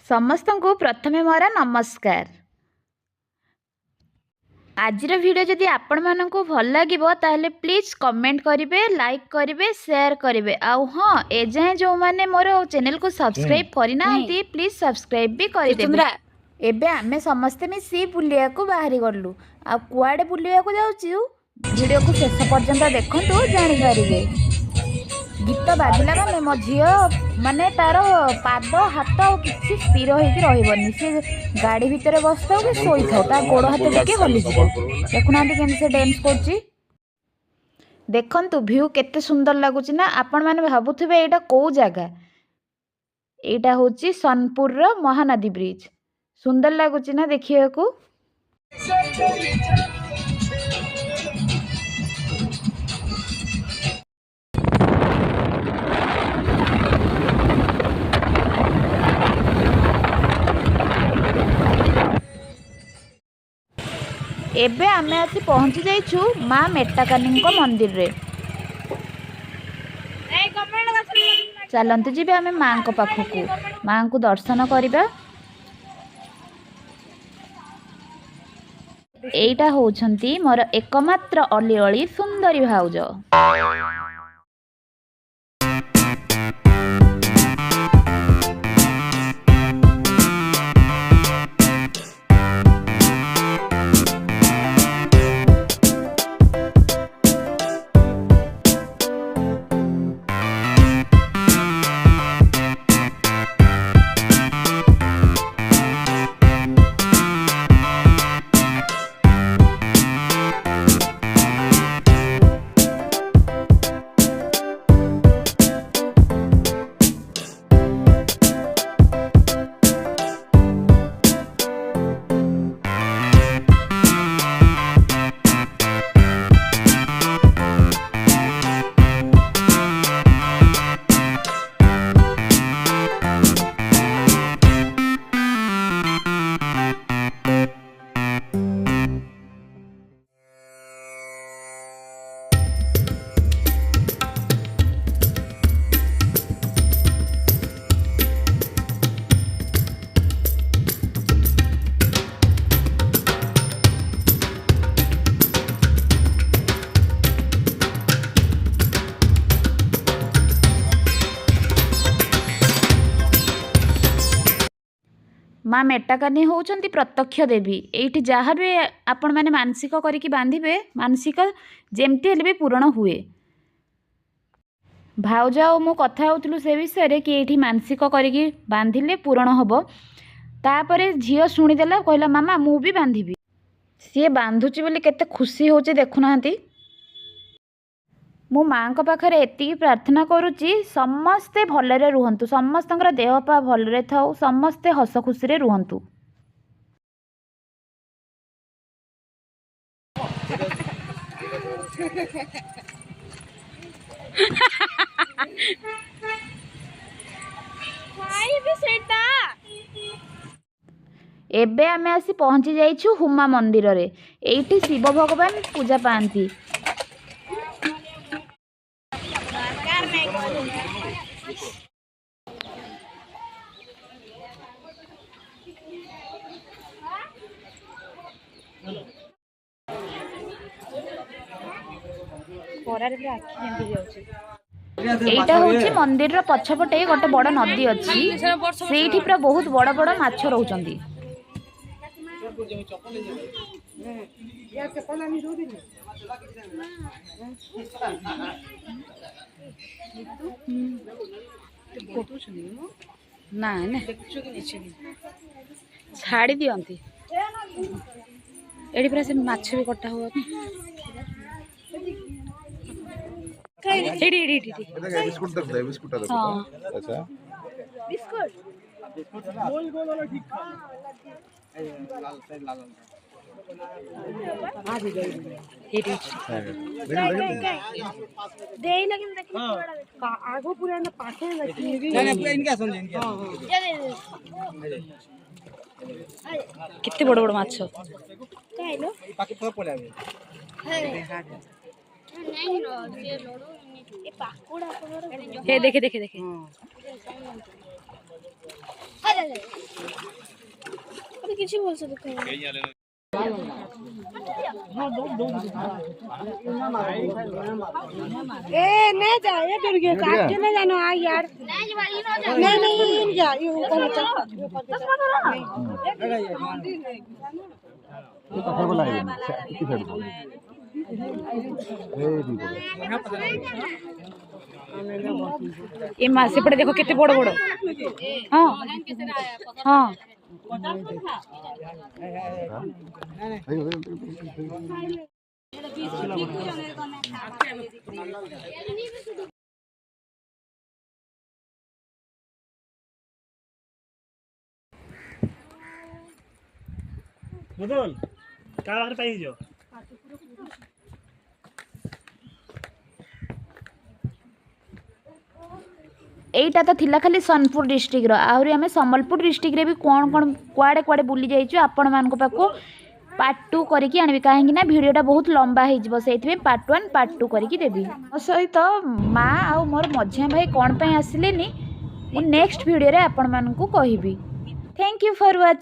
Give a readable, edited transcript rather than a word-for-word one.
समस्त को प्रथमे मोर नमस्कार। आजिर वीडियो जदि आपण मानक भल लगे ताहले प्लीज कमेंट करेंगे, लाइक करेंगे, शेयर करेंगे। आउ हाँ, एजाए जो मैंने मोर चैनल को सब्सक्राइब करना प्लीज सब्सक्राइब भी करदे। एबे आमे समस्ते मिसी बुलिया को बाहरी गलु। आ कुआडे बुलिया को जाउछु वीडियो को शेष पर्यंत देखंतु जानि पारिबे। गीत बाजिला माने मो झियो माने तार पाद हाथ किसी स्थिर होइकी रहबनी। से गाड़ी भितर बसताउ कि सोईथाउ ता गोड़ हाथ टिके हली जिवो। देखुना केमि से डांस करछि देखंतु। व्यू केते सुंदर लागुछि ना। आपण माने भाबुथिबे एटा को जगह। एटा होछि सोनपुर रो महानदी ब्रिज। सुंदर लगुच ना देखिए को। एबे आमे आसी पहुंची जाइछु माँ मेटाकानी मंदिर रे। चलंतु जीवे आमे माँ को पाखकू माँ को दर्शन करिबा। एइटा होउछंती मोर एकमात्र अलिअली सुंदरी भाउज। माँ मेटाकानी होउछंती प्रत्यक्ष देवी। एठी जहाँ भी आपण माने मानसिक करिकी बांधिबे मानसिक जेमती हेले भी पूर्ण हुए। भाउजा और मु कथा होतलु से विषय कि एठी मानसिक करिकी बांधिले पूर्ण हबो। तापरे झियो शुणीदेला कहला मामा मु भी बांधिबी। सी बांधुची बोली केते खुशी होचे देखुनांती। मु माँ को पाखरे एतिकी प्रार्थना करुच्ची समस्ते भलरे रुहंतु, समस्तंकर देह पा भलरे थाउ, समस्ते हस खुशी रे रुहंतु। एबे आमे आसी पहुंची जाइछु हुमा मंदिर रे। एइठी शिव भगवान पूजा पांती। एटा होची मंदिर रो पछपटे गोटे बड़ नदी अछि। सेठी पूरा बहुत बड़ बड़ माछ रहउचंदी। ना ना छाड़ी दियंती एडी पूरा से माछ भी कटा हुआ। एडी एडी एडी बिस्कुट तक दे, बिस्कुट तक। हां अच्छा बिस्कुट गोल गोल वाला ठीक। लाल साइड लाल आ भी गई एडी देई लगिन देख का आगो पूरा ना पाछे लगी। ना पूरा इनके आसन इनके। कितने बड़ बड़ माछ काइलो पाके तो पड़े नहीं रो ये लोड़ो ए पाकुड़ा हे देखे देखे देखे। अरे किसी बोल सकते हैं ए नहीं जा ये दूर के काट के नहीं जानो आ यार नहीं नहीं जा ये ऊपर चल ये कथे बोला है की फेर ए दी ये माँ सेपटे देखो केते बड़ बड़ हाँ हाँ मुदुल का बारे पाई जो एटा तो थिला खाली सोनपुर डिस्ट्रिक्ट आहरी आम सम्बलपुर डिस्ट्रिक्ट भी कौन कौन कुआड़े कुआड़े बुली जाइए आपण मान पाखु पार्ट 2 करके आनबी कहीं भिडियोटा बहुत लंबा हो पार्ट 1 पार्ट 2 करके देवी मो सहित माँ आ मोर मझिया भाई कौन पे आसिले नेक्स्ट वीडियो रे आपण मानकु कहिबी। Thank you for watching.